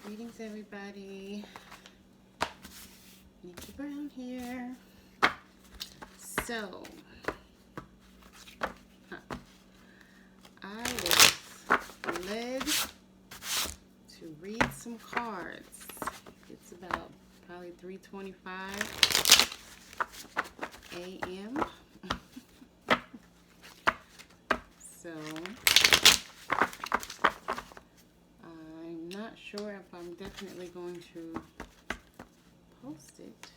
Greetings, everybody. Nickie Brown here. So, I was led to read some cards. It's about probably 3:25 a.m. So, I'm not sure if I'm definitely going to post it,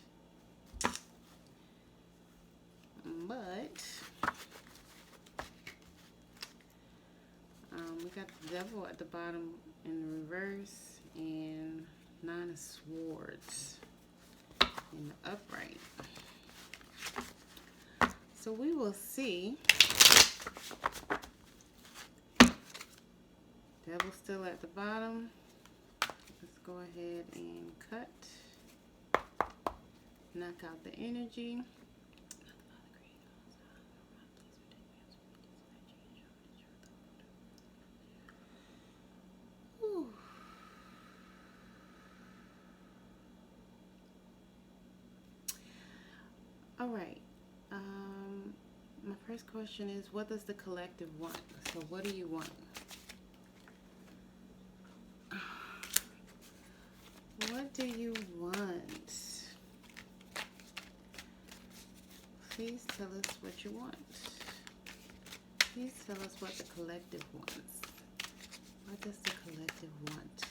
but we got the devil at the bottom in the reverse and 9 of swords in the upright. So we will see. Devil still at the bottom. Let's go ahead and cut. Knock out the energy. Whew. All right. My first question is, what does the collective want? So what do you want? What do you want? Please tell us what you want. Please tell us what the collective wants. What does the collective want?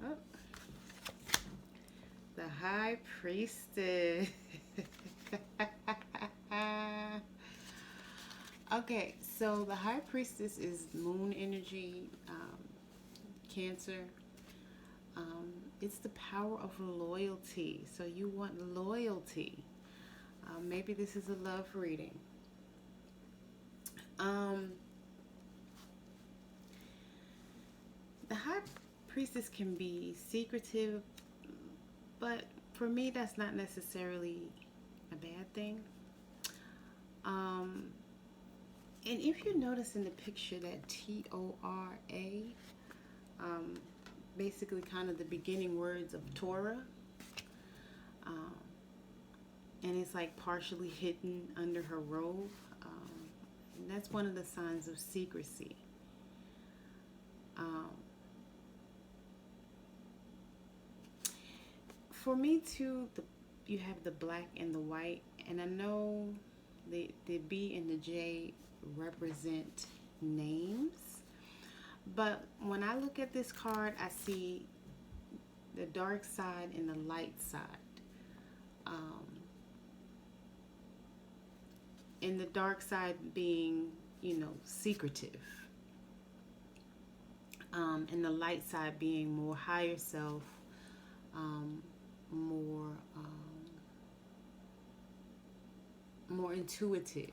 Oh, the High Priestess. Okay, so the High Priestess is moon energy, Cancer. It's the power of loyalty. So you want loyalty. Maybe this is a love reading. The High Priestess can be secretive, but for me, that's not necessarily a bad thing. And if you notice in the picture that T-O-R-A, basically kind of the beginning words of Torah, and it's like partially hidden under her robe, and that's one of the signs of secrecy. For me too, you have the black and the white, and I know the B and the J represent names, but when I look at this card, I see the dark side and the light side. And the dark side being, secretive. And the light side being more higher self, more intuitive.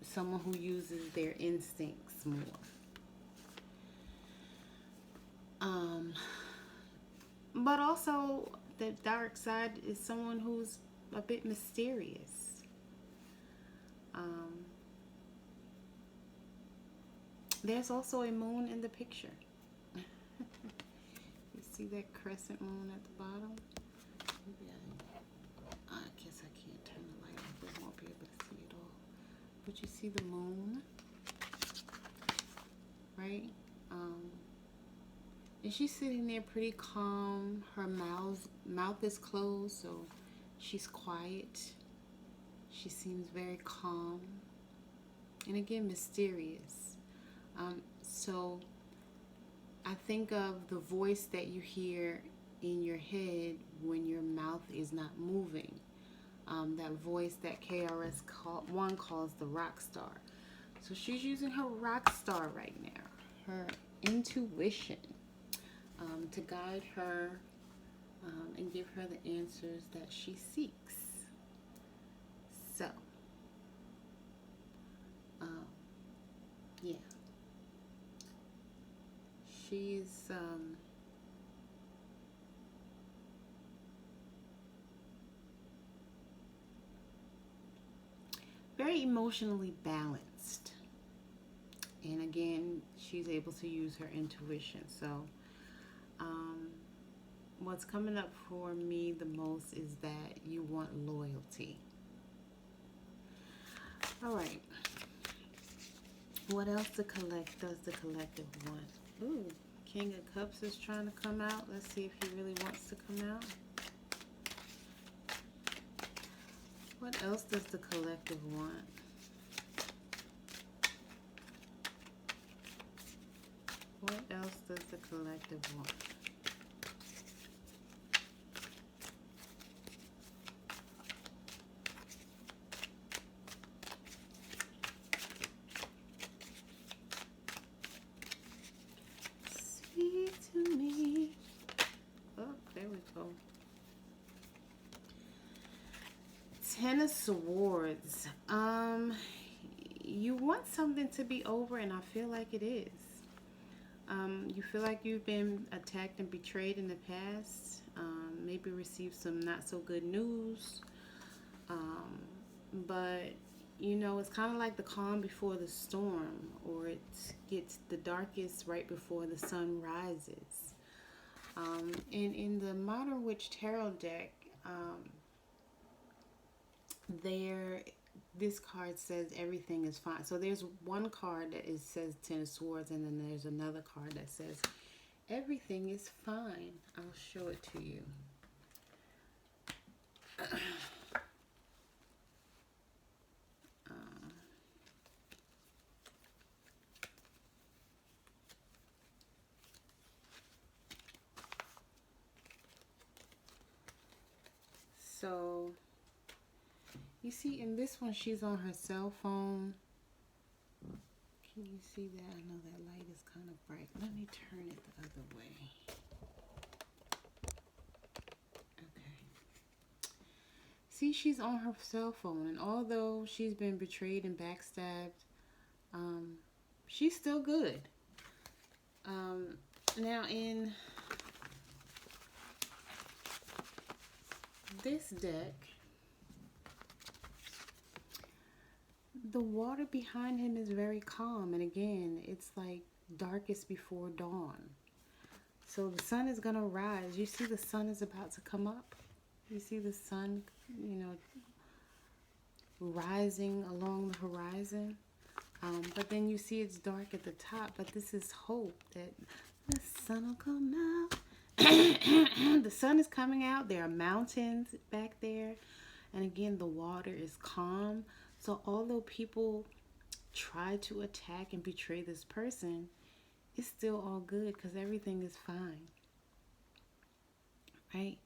Someone who uses their instincts more. But also the dark side is someone who's a bit mysterious. There's also a moon in the picture. You see that crescent moon at the bottom? Maybe I guess I can't turn the light off. We won't be able to see it all. But you see the moon, right? And she's sitting there pretty calm. Her mouth is closed, so she's quiet. She seems very calm. And again, mysterious. So I think of the voice that you hear in your head when your mouth is not moving. That voice that KRS-One calls the rock star. So she's using her rock star right now, her intuition, to guide her and give her the answers that she seeks. So, yeah. She's very emotionally balanced. And again, she's able to use her intuition. So, um, what's coming up for me the most is that you want loyalty. All right. What else does the collective want? Ooh, King of Cups is trying to come out. Let's see if he really wants to come out. What else does the collective want? What else does the collective want? Speak to me. Oh, there we go. Ten of Swords. You want something to be over, and I feel like it is. You feel like you've been attacked and betrayed in the past. Maybe received some not so good news. But you know, it's kind of like the calm before the storm, or it gets the darkest right before the sun rises. And in the Modern Witch Tarot deck, this card says everything is fine. So there's one card that says Ten of Swords, and then there's another card that says everything is fine. I'll show it to you. So you see, in this one, she's on her cell phone. Can you see that? I know that light is kind of bright. Let me turn it the other way. Okay. See, she's on her cell phone, and although she's been betrayed and backstabbed, she's still good. Now, in this deck, the water behind him is very calm, and again, it's like darkest before dawn. So the sun is going to rise. You see the sun is about to come up. You see the sun, you know, rising along the horizon. But then you see it's dark at the top, but this is hope that the sun will come out. The sun is coming out. There are mountains back there. And again, the water is calm. So although people try to attack and betray this person, it's still all good because everything is fine. Right?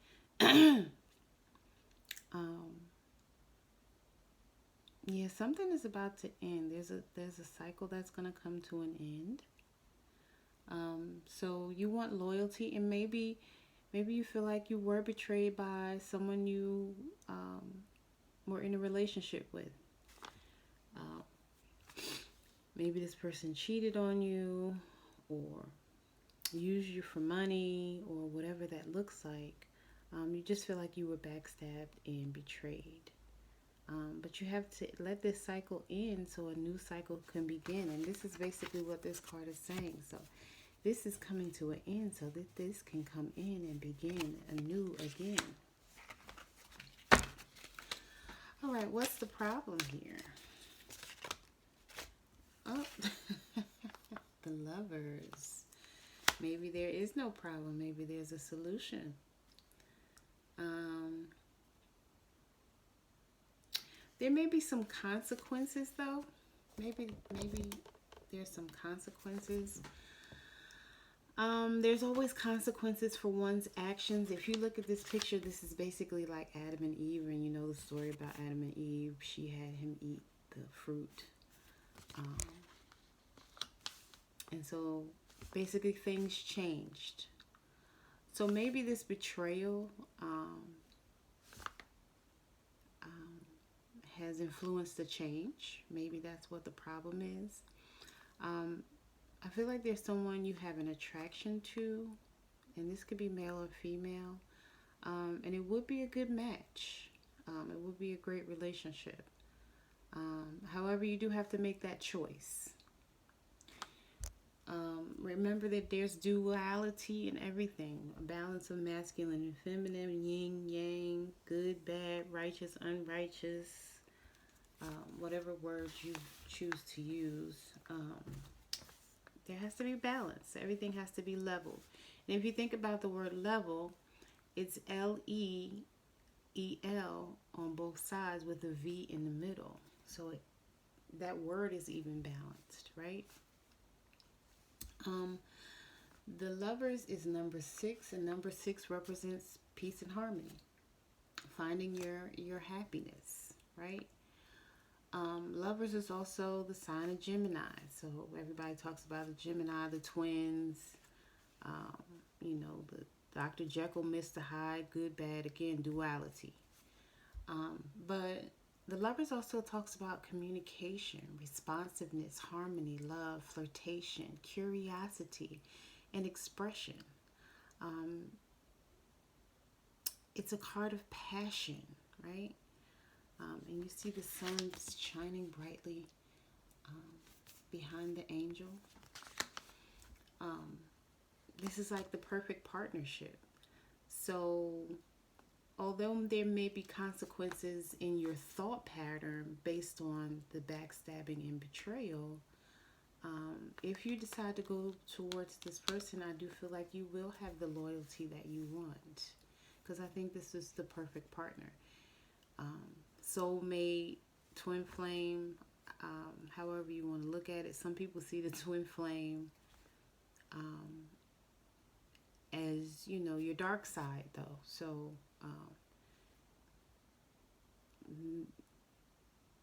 Yeah, something is about to end. There's a cycle that's going to come to an end. So you want loyalty, and maybe you feel like you were betrayed by someone you were in a relationship with. Maybe this person cheated on you, or used you for money, or whatever that looks like. You just feel like you were backstabbed and betrayed. But you have to let this cycle end so a new cycle can begin. And this is basically what this card is saying. So this is coming to an end so that this can come in and begin anew again. All right, what's the problem here? Oh, the Lovers. Maybe there is no problem. Maybe there's a solution. There may be some consequences, though. Maybe there's some consequences. There's always consequences for one's actions. If you look at this picture, this is basically like Adam and Eve, and you know the story about Adam and Eve. She had him eat the fruit. And so basically things changed. So maybe this betrayal has influenced the change. Maybe that's what the problem is. I feel like there's someone you have an attraction to, and this could be male or female, and it would be a good match. It would be a great relationship. However, you do have to make that choice. Remember that there's duality in everything, a balance of masculine and feminine, yin, yang, good, bad, righteous, unrighteous, whatever words you choose to use. There has to be balance. Everything has to be leveled. And if you think about the word level, it's L-E-E-L on both sides with a V in the middle. So that word is even balanced, right? The lovers is number 6, and number 6 represents peace and harmony, finding your happiness, right? Lovers is also the sign of Gemini. So everybody talks about the Gemini, the twins, the Dr. Jekyll, Mr. Hyde, good, bad, again, duality. But the lovers also talks about communication, responsiveness, harmony, love, flirtation, curiosity, and expression. It's a card of passion, right? And you see the sun shining brightly behind the angel. This is like the perfect partnership. So although there may be consequences in your thought pattern based on the backstabbing and betrayal, if you decide to go towards this person, I do feel like you will have the loyalty that you want, because I think this is the perfect partner. Soulmate, twin flame, however you want to look at it. Some people see the twin flame as, your dark side, though. So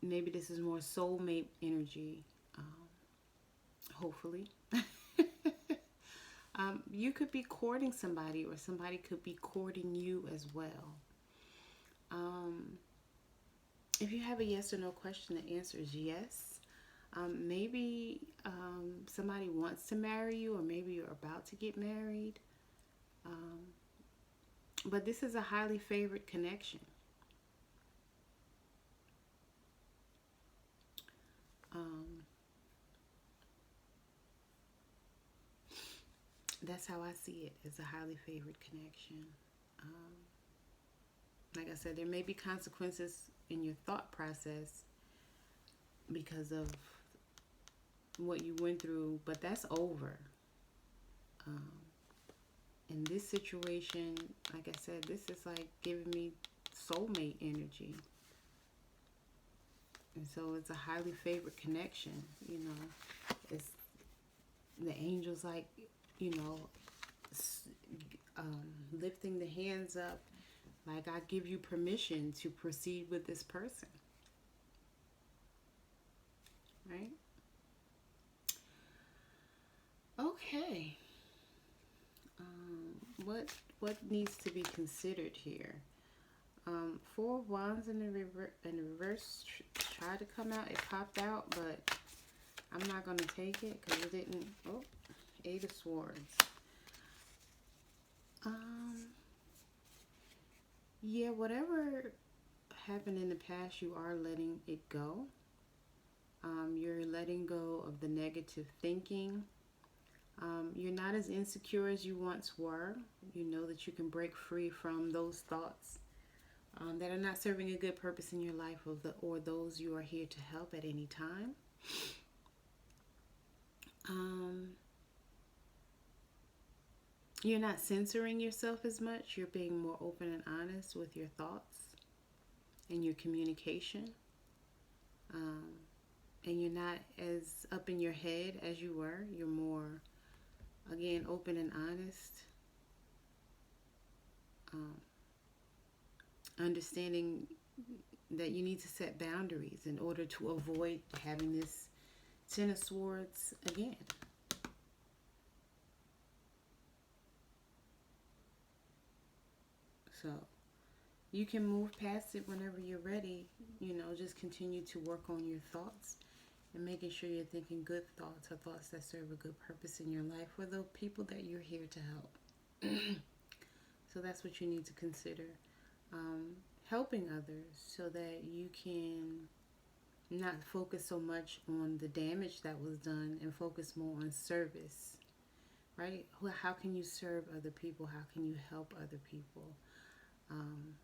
maybe this is more soulmate energy, hopefully. You could be courting somebody, or somebody could be courting you as well. If you have a yes or no question, the answer is yes. Maybe somebody wants to marry you, or maybe you're about to get married. But this is a highly favored connection. That's how I see it, as a highly favored connection. Like I said, there may be consequences in your thought process because of what you went through, but that's over. In this situation, like I said, this is like giving me soulmate energy. And so it's a highly favored connection, It's the angels, like, lifting the hands up, like, I give you permission to proceed with this person. Right? Okay. What needs to be considered here? 4 of Wands in the reverse tried to come out. It popped out, but I'm not going to take it because it didn't. Oh, 8 of Swords. Yeah, whatever happened in the past, you are letting it go. You're letting go of the negative thinking. You're not as insecure as you once were. You know that you can break free from those thoughts that are not serving a good purpose in your life, or those you are here to help at any time. You're not censoring yourself as much. You're being more open and honest with your thoughts and your communication. And you're not as up in your head as you were. You're more, again, open and honest. Understanding that you need to set boundaries in order to avoid having this 10 of Swords again. So you can move past it whenever you're ready. Just continue to work on your thoughts and making sure you're thinking good thoughts, or thoughts that serve a good purpose in your life, for the people that you're here to help. So that's what you need to consider. Helping others so that you can not focus so much on the damage that was done and focus more on service, right? How can you serve other people? How can you help other people? Um,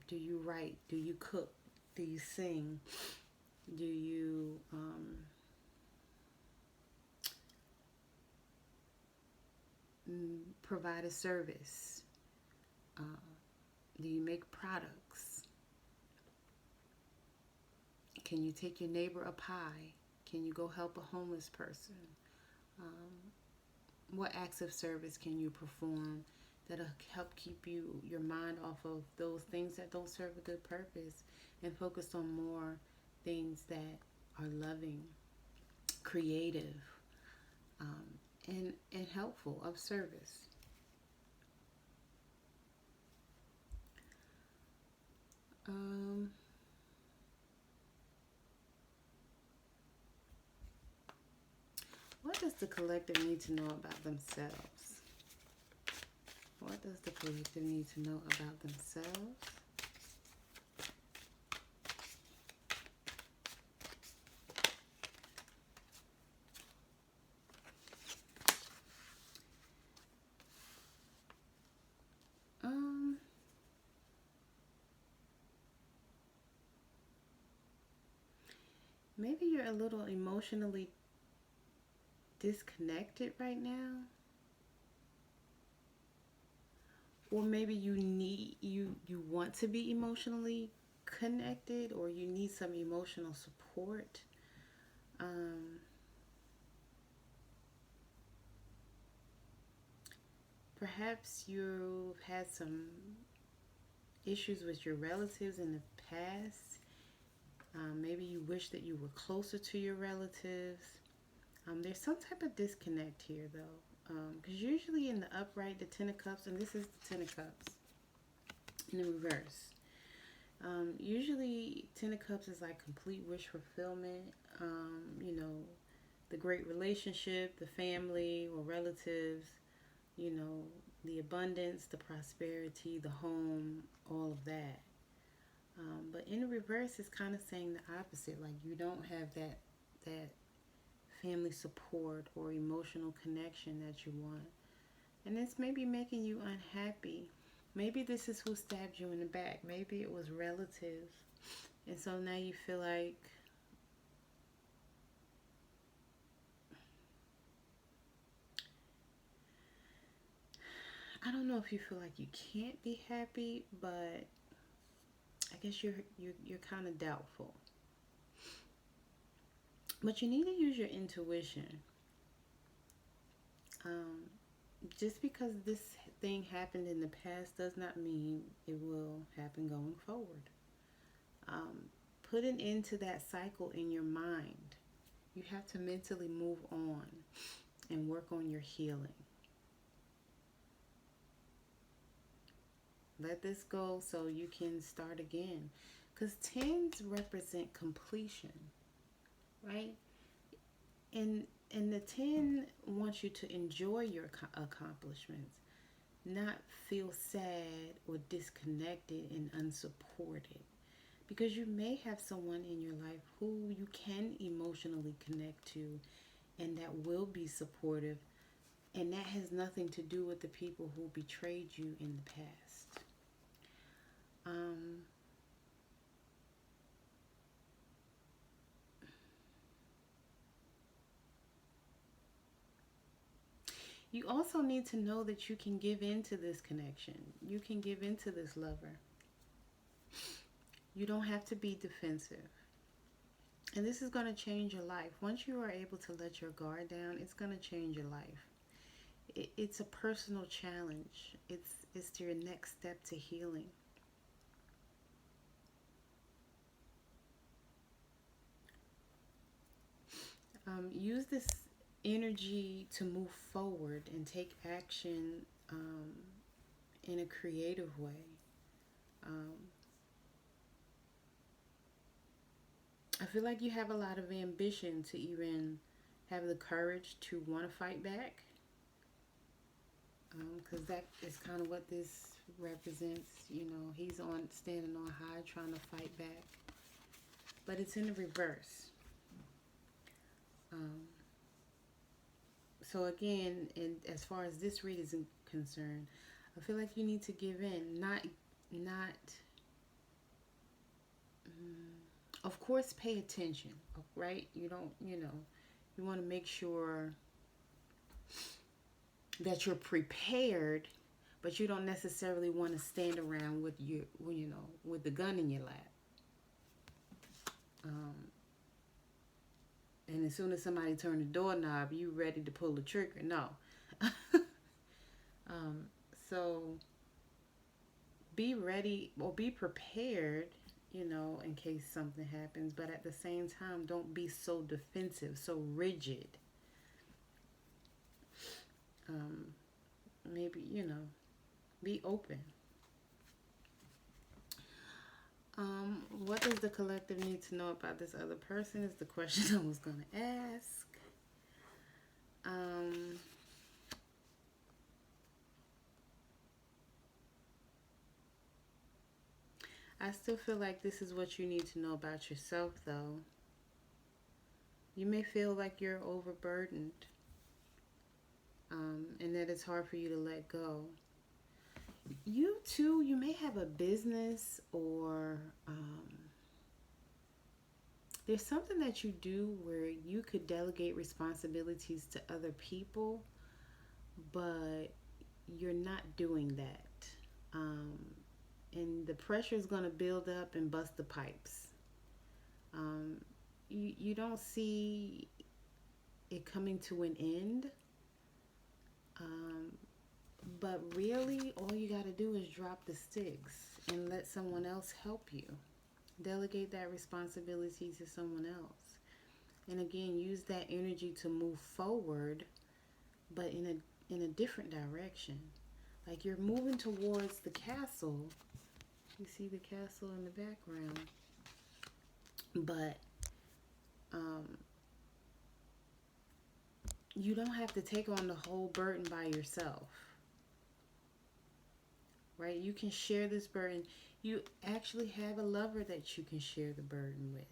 do you write? Do you cook? Do you sing? Do you provide a service? Uh, do you make products? Can you take your neighbor a pie? Can you go help a homeless person? What acts of service can you perform that'll help keep your mind off of those things that don't serve a good purpose and focus on more things that are loving, creative, and helpful, of service. Um, what does the collective need to know about themselves? What does the collective need to know about themselves? Um, Maybe you're a little emotionally disconnected right now, or maybe you want to be emotionally connected, or you need some emotional support. Um, Perhaps you've had some issues with your relatives in the past. Maybe you wish that you were closer to your relatives. There's some type of disconnect here, though, because usually in the upright, the Ten of Cups, and this is the Ten of Cups in the reverse. Usually, Ten of Cups is like complete wish fulfillment. You know, the great relationship, the family or relatives, you know, the abundance, the prosperity, the home, all of that. But in the reverse, it's kind of saying the opposite. Like you don't have that family support or emotional connection that you want, and it's maybe making you unhappy. Maybe this is who stabbed you in the back. Maybe it was relatives, and so now you feel like I don't know if you feel like you can't be happy, but I guess you're kind of doubtful. But you need to use your intuition. Um, just because this thing happened in the past does not mean it will happen going forward. Um, put an end to that cycle in your mind. You have to mentally move on and work on your healing. Let this go so you can start again. Because tens represent completion, right? And the 10 wants you to enjoy your accomplishments, not feel sad or disconnected and unsupported. Because you may have someone in your life who you can emotionally connect to and that will be supportive, and that has nothing to do with the people who betrayed you in the past. Um, you also need to know that you can give into this connection. You can give into this lover. You don't have to be defensive. And this is going to change your life. Once you are able to let your guard down, it's going to change your life. It's a personal challenge. It's your next step to healing. Use this energy to move forward and take action in a creative way. Um, I feel like you have a lot of ambition to even have the courage to want to fight back, because that is kind of what this represents. You know, he's on standing on high trying to fight back. but it's in the reverse. Um, so again, as far as this read is concerned, I feel like you need to give in, not. Of course, pay attention, right? You don't, you want to make sure that you're prepared, but you don't necessarily want to stand around with with the gun in your lap. Um, and as soon as somebody turns the doorknob, you ready to pull the trigger. No. um, so be ready or be prepared, in case something happens. But at the same time, don't be so defensive, so rigid. Maybe, be open. What does the collective need to know about this other person is the question I was going to ask. I still feel like this is what you need to know about yourself, though. You may feel like you're overburdened, and that it's hard for you to let go. You too, you may have a business or there's something that you do where you could delegate responsibilities to other people, but you're not doing that. And the pressure is going to build up and bust the pipes. You don't see it coming to an end. But really, all you got to do is drop the sticks and let someone else help you. Delegate that responsibility to someone else. And again, use that energy to move forward, but in a different direction. Like you're moving towards the castle. You see the castle in the background. But you don't have to take on the whole burden by yourself. Right? You can share this burden. You actually have a lover that you can share the burden with.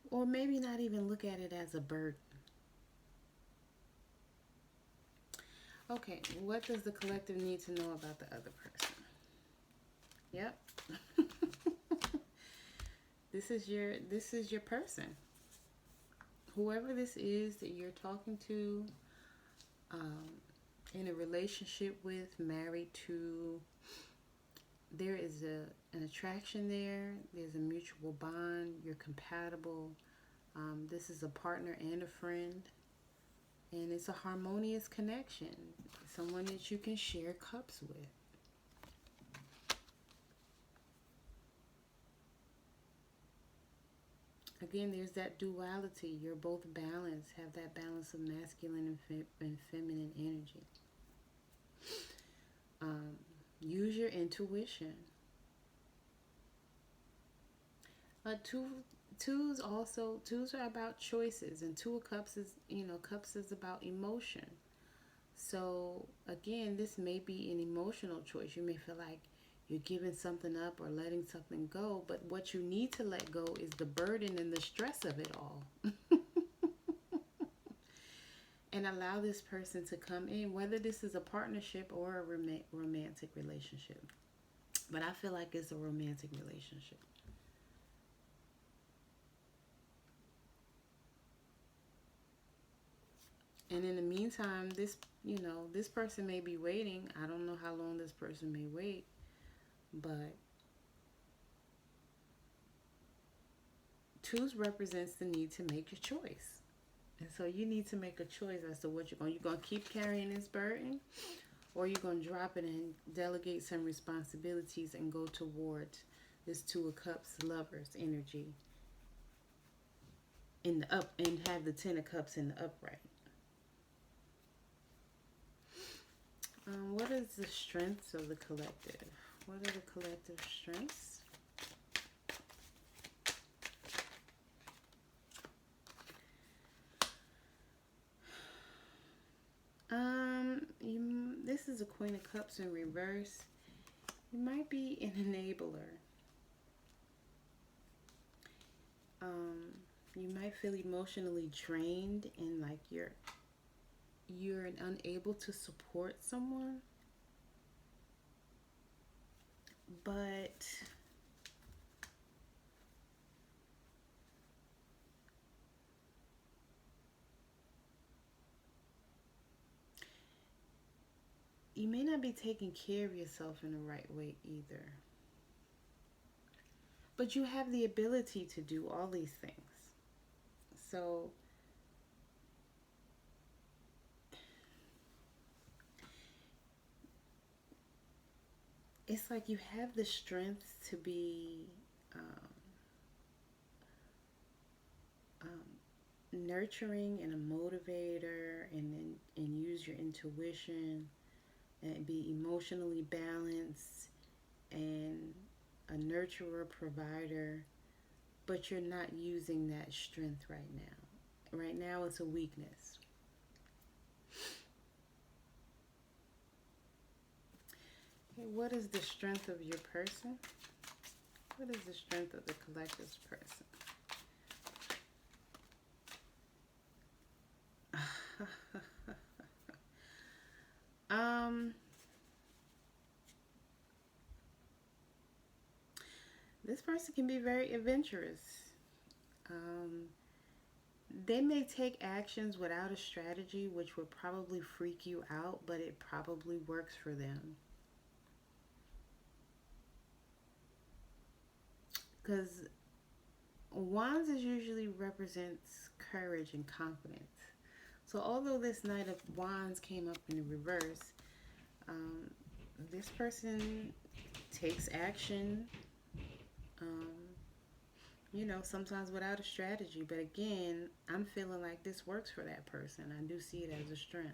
Or maybe not even look at it as a burden. Okay, what does the collective need to know about the other person? Yep. This is your person. Whoever this is that you're talking to, in a relationship with, married to, there is an attraction there. There's a mutual bond. You're compatible. This is a partner and a friend. And it's a harmonious connection. Someone that you can share cups with. Again, there's that duality. You're both balanced. Have that balance of masculine and feminine energy. Use your intuition. Twos are about choices, and Two of Cups is, Cups is about emotion. So again, this may be an emotional choice. You may feel like you're giving something up or letting something go, but what you need to let go is the burden and the stress of it all. And allow this person to come in, whether this is a partnership or a romantic relationship. But I feel like it's a romantic relationship. And in the meantime, this person may be waiting. I don't know how long this person may wait, but twos represents the need to make a choice. And so you need to make a choice as to what you're going to. You're going to keep carrying this burden, or you're going to drop it and delegate some responsibilities and go towards this Two of Cups lovers energy in the up, and have the Ten of Cups in the upright. What is the strengths of the collective? What are the collective strengths? This is a Queen of Cups in reverse. You might be an enabler. Um, you might feel emotionally drained and like you're unable to support someone, but you may not be taking care of yourself in the right way either. But you have the ability to do all these things. So it's like you have the strength to be um, nurturing and a motivator, and use your intuition and be emotionally balanced and a nurturer, provider, but you're not using that strength right now. Right now, it's a weakness. Okay, what is the strength of your person? What is the strength of the collective's person? um, this person can be very adventurous. Um, they may take actions without a strategy, which would probably freak you out, but it probably works for them. Because Wands is usually represents courage and confidence. So although this Knight of Wands came up in the reverse, um, this person takes action, um, sometimes without a strategy. But again, I'm feeling like this works for that person. I do see it as a strength.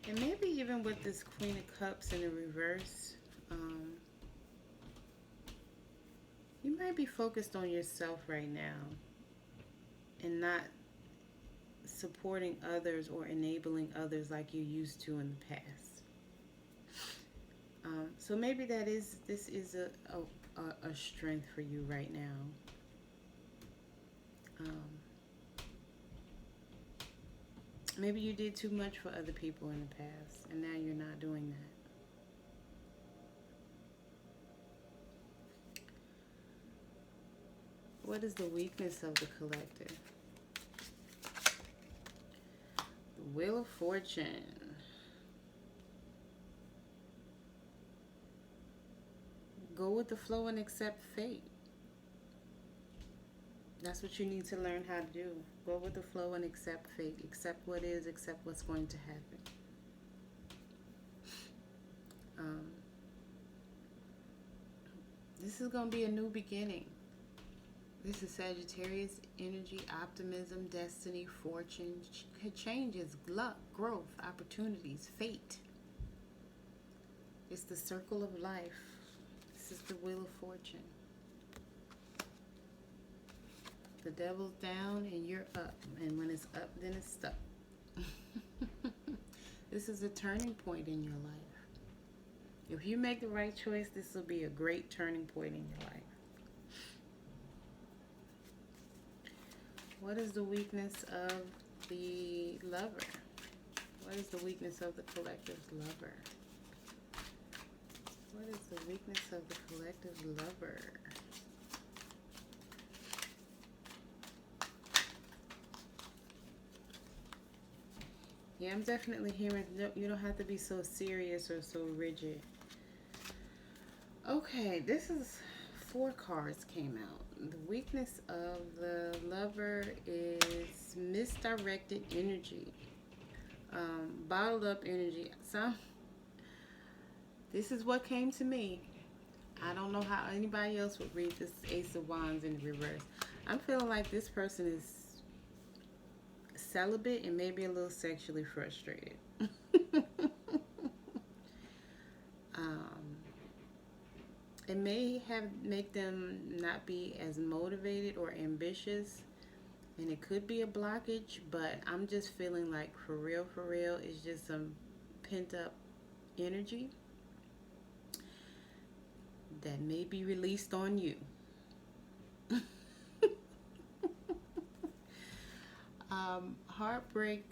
And maybe even with this Queen of Cups in the reverse, you might be focused on yourself right now and not supporting others or enabling others like you used to in the past. So maybe this is a strength for you right now. Um, Maybe you did too much for other people in the past, and now you're not doing that. What is the weakness of the collective? The Wheel of Fortune. Go with the flow and accept fate. That's what you need to learn how to do. Go with the flow and accept fate. Accept what is, accept what's going to happen. Um, this is going to be a new beginning. This is Sagittarius energy, optimism, destiny, fortune, changes, luck, growth, opportunities, fate. It's the circle of life. This is the Wheel of Fortune. The devil's down and you're up. And when it's up, then it's stuck. This is a turning point in your life. If you make the right choice, this will be a great turning point in your life. What is the weakness of the lover? What is the weakness of the collective's lover? What is the weakness of the collective lover? Yeah, I'm definitely hearing you don't have to be so serious or so rigid. Okay, this is 4 cards came out. The weakness of the lover is misdirected energy, bottled up energy. This is what came to me. I don't know how anybody else would read this Ace of Wands in reverse. I'm feeling like this person is celibate and maybe a little sexually frustrated. It may make them not be as motivated or ambitious And it could be a blockage, but I'm just feeling like for real, it's just some pent up energy that may be released on you. Heartbreak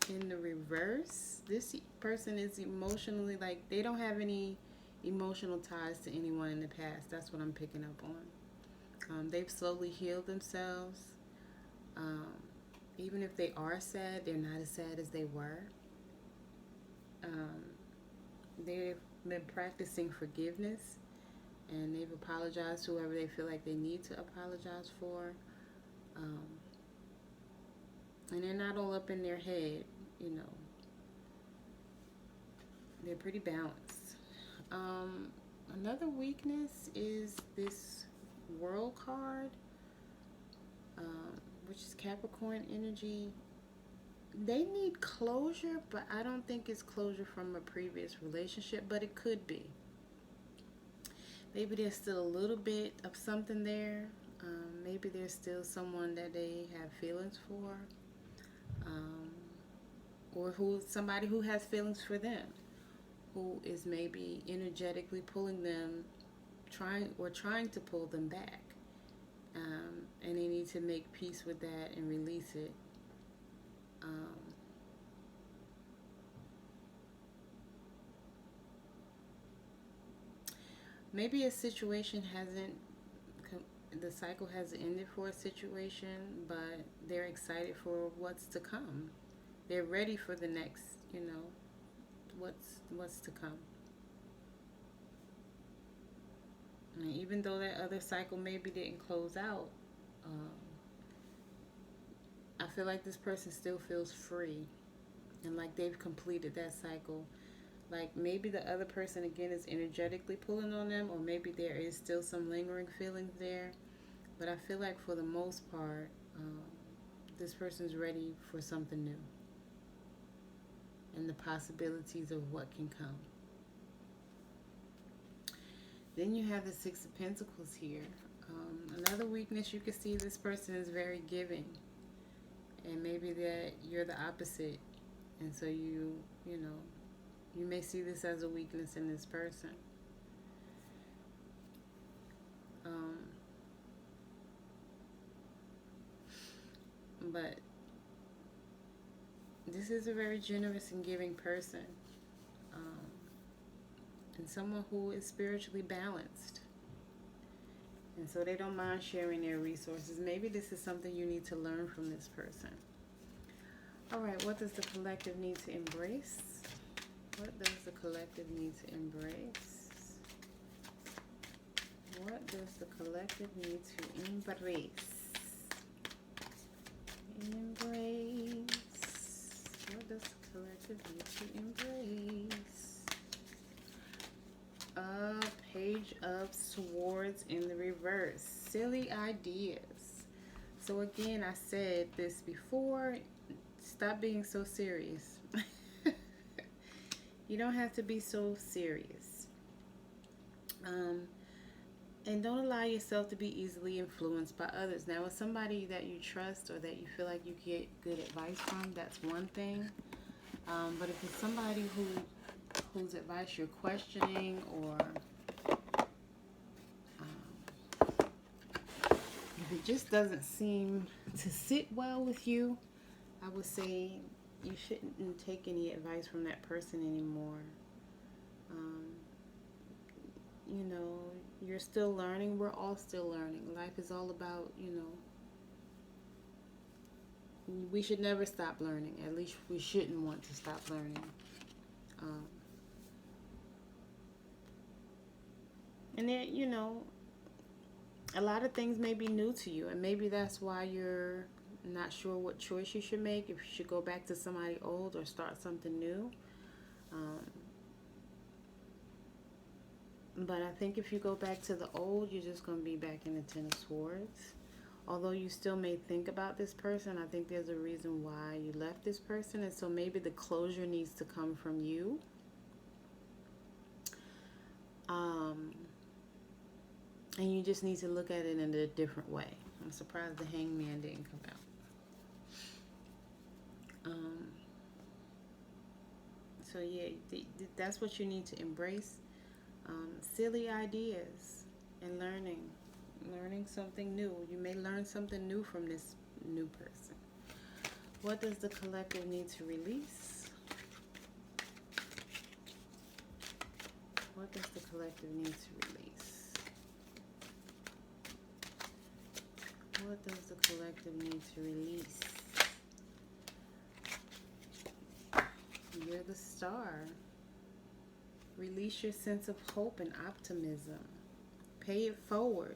in the reverse. This person is emotionally, like, they don't have any emotional ties to anyone in the past. That's what I'm picking up on. They've slowly healed themselves. Um, Even if they are sad, they're not as sad as they were. Um, they've been practicing forgiveness, and they've apologized to whoever they feel like they need to apologize for. Um, and they're not all up in their head, you know. They're pretty balanced. Another weakness is this World card, which is Capricorn energy. They need closure, but I don't think it's closure from a previous relationship, but it could be. Maybe there's still a little bit of something there. Maybe there's still someone that they have feelings for, um, or somebody who has feelings for them, who is maybe energetically pulling them, trying to pull them back, and they need to make peace with that and release it. Um, Maybe a situation the cycle has ended for a situation, but they're excited for what's to come. They're ready for the next, what's to come. And even though that other cycle maybe didn't close out, um, I feel like this person still feels free and like they've completed that cycle. Like maybe the other person again is energetically pulling on them, or maybe there is still some lingering feelings there. But I feel like for the most part, this person's ready for something new and the possibilities of what can come. Then you have the Six of Pentacles here. Another weakness you can see, this person is very giving. And maybe that you're the opposite. And so you may see this as a weakness in this person. But this is a very generous and giving person. And someone who is spiritually balanced. And so they don't mind sharing their resources. Maybe this is something you need to learn from this person. All right, what does the collective need to embrace? What does the collective need to embrace? What does the collective need to embrace? Embrace. What does the collective need to embrace? A Page of Swords in the reverse. Silly ideas. So again, I said this before. Stop being so serious. You don't have to be so serious. And don't allow yourself to be easily influenced by others. Now, with somebody that you trust or that you feel like you get good advice from, that's one thing. But if it's somebody whose advice you're questioning, or if it just doesn't seem to sit well with you, I would say you shouldn't take any advice from that person anymore. You're still learning. We're all still learning. Life is all about, we should never stop learning. At least we shouldn't want to stop learning. And then, a lot of things may be new to you, and maybe that's why you're not sure what choice you should make, if you should go back to somebody old or start something new. But I think if you go back to the old, you're just going to be back in the Ten of Swords. Although you still may think about this person, I think there's a reason why you left this person. And so maybe the closure needs to come from you. And you just need to look at it in a different way. I'm surprised the Hangman didn't come out. So yeah, that's what you need to embrace. Silly ideas and learning something new. You may learn something new from this new person. What does the collective need to release? What does the collective need to release? What does the collective need to release? You're the star. Release your sense of hope and optimism. Pay it forward.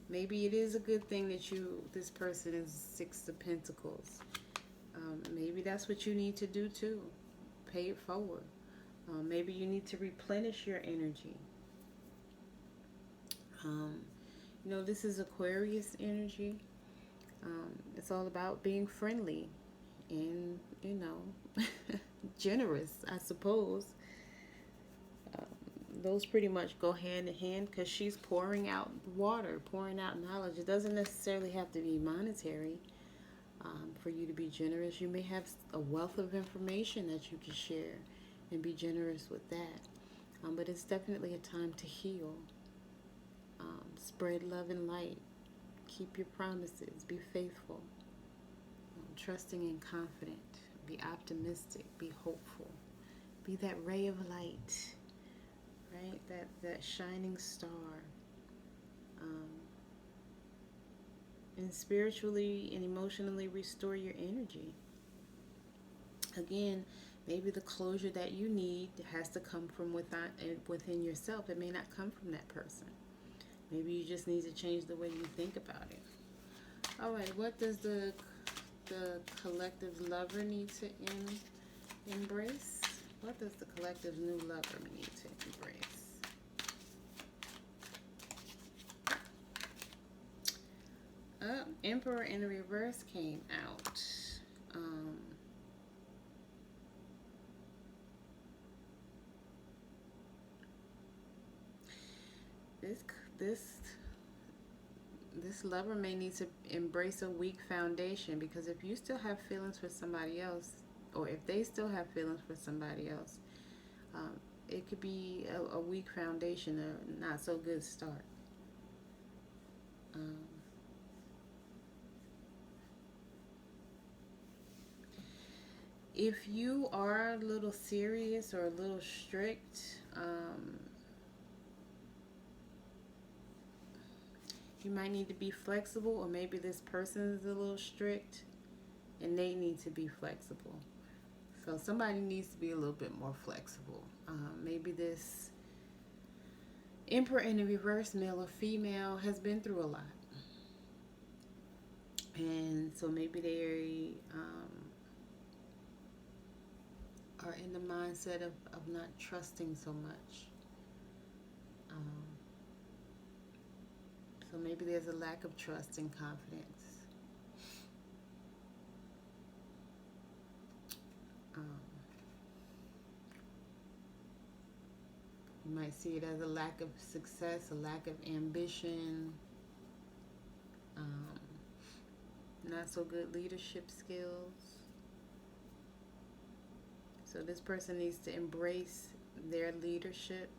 Maybe it is a good thing that this person is Six of Pentacles. Maybe that's what you need to do too. Pay it forward. Maybe you need to replenish your energy. This is Aquarius energy. It's all about being friendly and, generous, I suppose. Those pretty much go hand in hand because she's pouring out water, pouring out knowledge. It doesn't necessarily have to be monetary for you to be generous. You may have a wealth of information that you can share and be generous with that. But it's definitely a time to heal. Spread love and light. Keep your promises. Be faithful. Trusting and confident. Be optimistic. Be hopeful. Be that ray of light. Right? That shining star. And spiritually and emotionally restore your energy. Again, maybe the closure that you need has to come from within yourself. It may not come from that person. Maybe you just need to change the way you think about it. All right, what does the collective lover need to embrace? What does the collective new lover need to embrace? Emperor in reverse came out. This lover may need to embrace a weak foundation, because if you still have feelings for somebody else, or if they still have feelings for somebody else, it could be a weak foundation, a not so good start. If you are a little serious or a little strict, you might need to be flexible, or maybe this person is a little strict and they need to be flexible. So somebody needs to be a little bit more flexible. Maybe this Emperor in the reverse, male or female, has been through a lot. And so maybe they are in the mindset of not trusting so much. So maybe there's a lack of trust and confidence. You might see it as a lack of success, a lack of ambition, not so good leadership skills. So this person needs to embrace their leadership,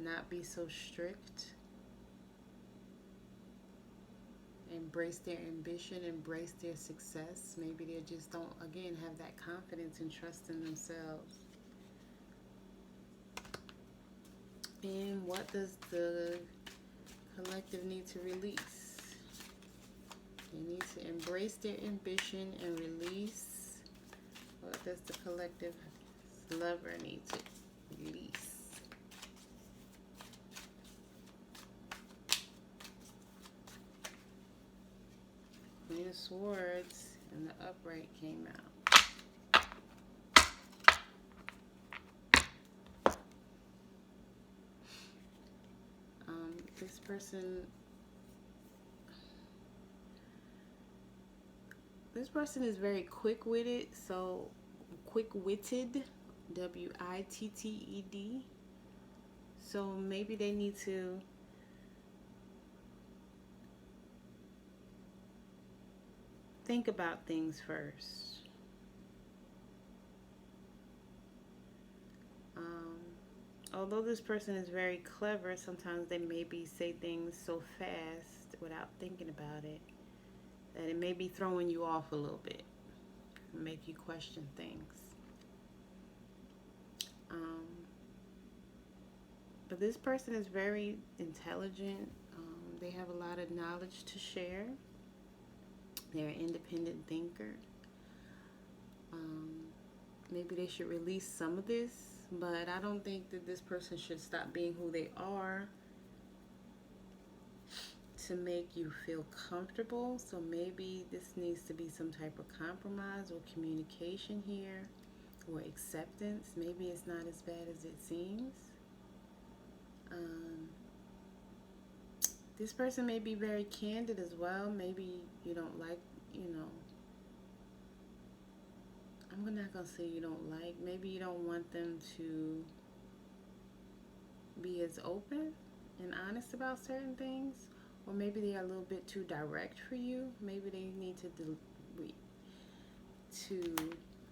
not be so strict. Embrace their ambition, embrace their success. Maybe they just don't, again, have that confidence and trust in themselves. And what does the collective need to release? They need to embrace their ambition and release. What does the collective lover need to release? Queen of Swords and the upright came out. This person is very quick-witted, so quick-witted, W-I-T-T-E-D. So maybe they need to think about things first. although this person is very clever, sometimes they maybe say things so fast without thinking about it that it may be throwing you off a little bit, make you question things. But this person is very intelligent. They have a lot of knowledge to share. They're an independent thinker. Maybe they should release some of this, but I don't think that this person should stop being who they are to make you feel comfortable. So maybe this needs to be some type of compromise or communication here, or acceptance. Maybe it's not as bad as it seems. This person may be very candid as well. Maybe you don't like, I'm not going to say you don't like. Maybe you don't want them to be as open and honest about certain things. Or maybe they are a little bit too direct for you. Maybe they need to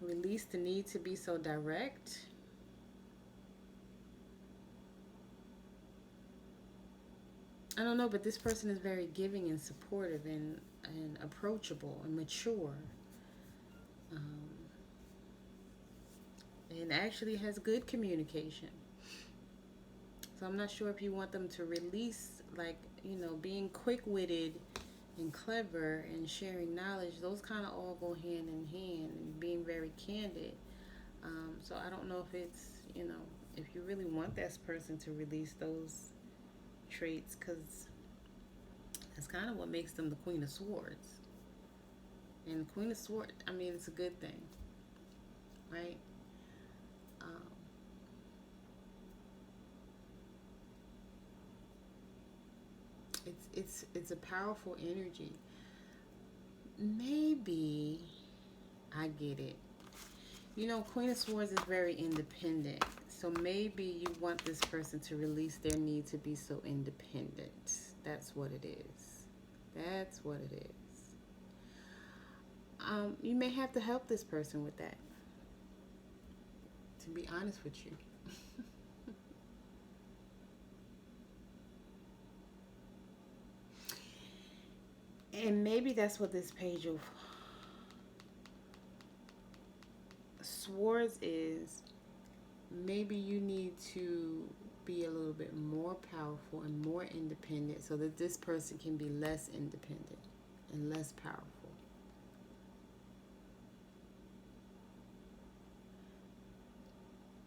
release the need to be so direct. I don't know, but this person is very giving and supportive and approachable and mature. And actually has good communication. So I'm not sure if you want them to release, like, being quick-witted and clever and sharing knowledge. Those kind of all go hand in hand, and being very candid. So I don't know if it's, if you really want this person to release those traits, because that's kind of what makes them the Queen of Swords. And the Queen of Swords, I mean, it's a good thing, right? It's a powerful energy. Maybe I get it. Queen of Swords is very independent. So maybe you want this person to release their need to be so independent. That's what it is. That's what it is. You may have to help this person with that, to be honest with you. And maybe that's what this Page of Swords is. Maybe you need to be a little bit more powerful and more independent so that this person can be less independent and less powerful.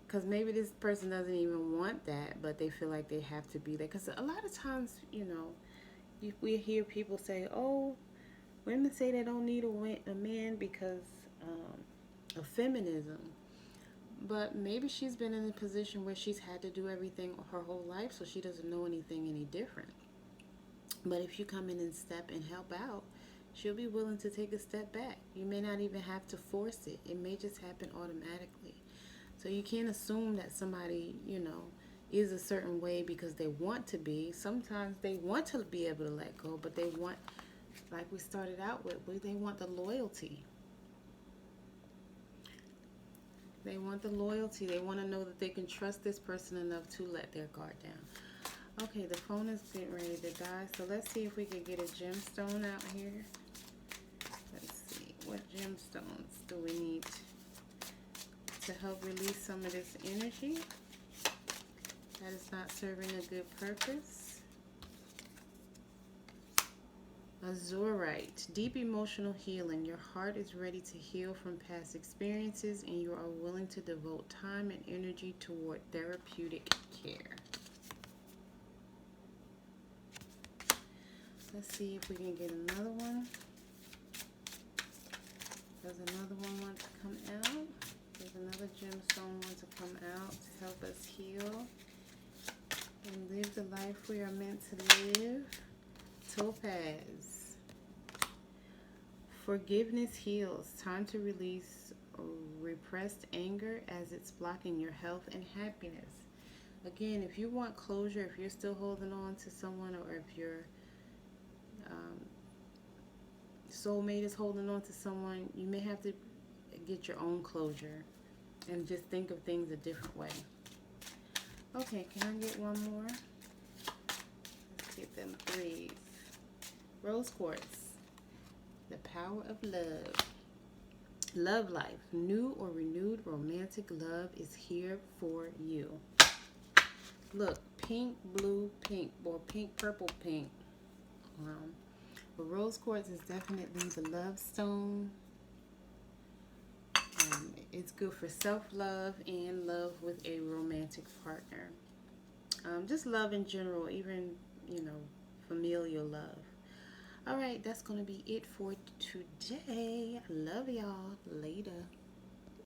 Because maybe this person doesn't even want that, but they feel like they have to be there. Because a lot of times, we hear people say, oh, women say they don't need a man because of feminism. But maybe she's been in a position where she's had to do everything her whole life, so she doesn't know anything any different. But if you come in and step and help out, she'll be willing to take a step back. You may not even have to force it. It may just happen automatically. So you can't assume that somebody, is a certain way because they want to be. Sometimes they want to be able to let go, but they want, like we started out with, they want the loyalty. They want the loyalty. They want to know that they can trust this person enough to let their guard down. Okay, the phone is getting ready to die, so let's see if we can get a gemstone out here. Let's see, what gemstones do we need to help release some of this energy that is not serving a good purpose? Azurite, deep emotional healing. Your heart is ready to heal from past experiences, and you are willing to devote time and energy toward therapeutic care. Let's see if we can get another one. Does another one want to come out? Does another gemstone want to come out to help us heal and live the life we are meant to live? Topaz. Forgiveness heals. Time to release repressed anger as it's blocking your health and happiness. Again, if you want closure, if you're still holding on to someone, or if your soulmate is holding on to someone, you may have to get your own closure and just think of things a different way. Okay, can I get one more? Let's get them threes. Rose quartz. The power of love. Love life. New or renewed romantic love is here for you. Look, pink, blue, pink, or pink, purple, pink. But rose quartz is definitely the love stone. It's good for self-love and love with a romantic partner. Just love in general, even, familial love. All right, that's going to be it for today. Love y'all. Later.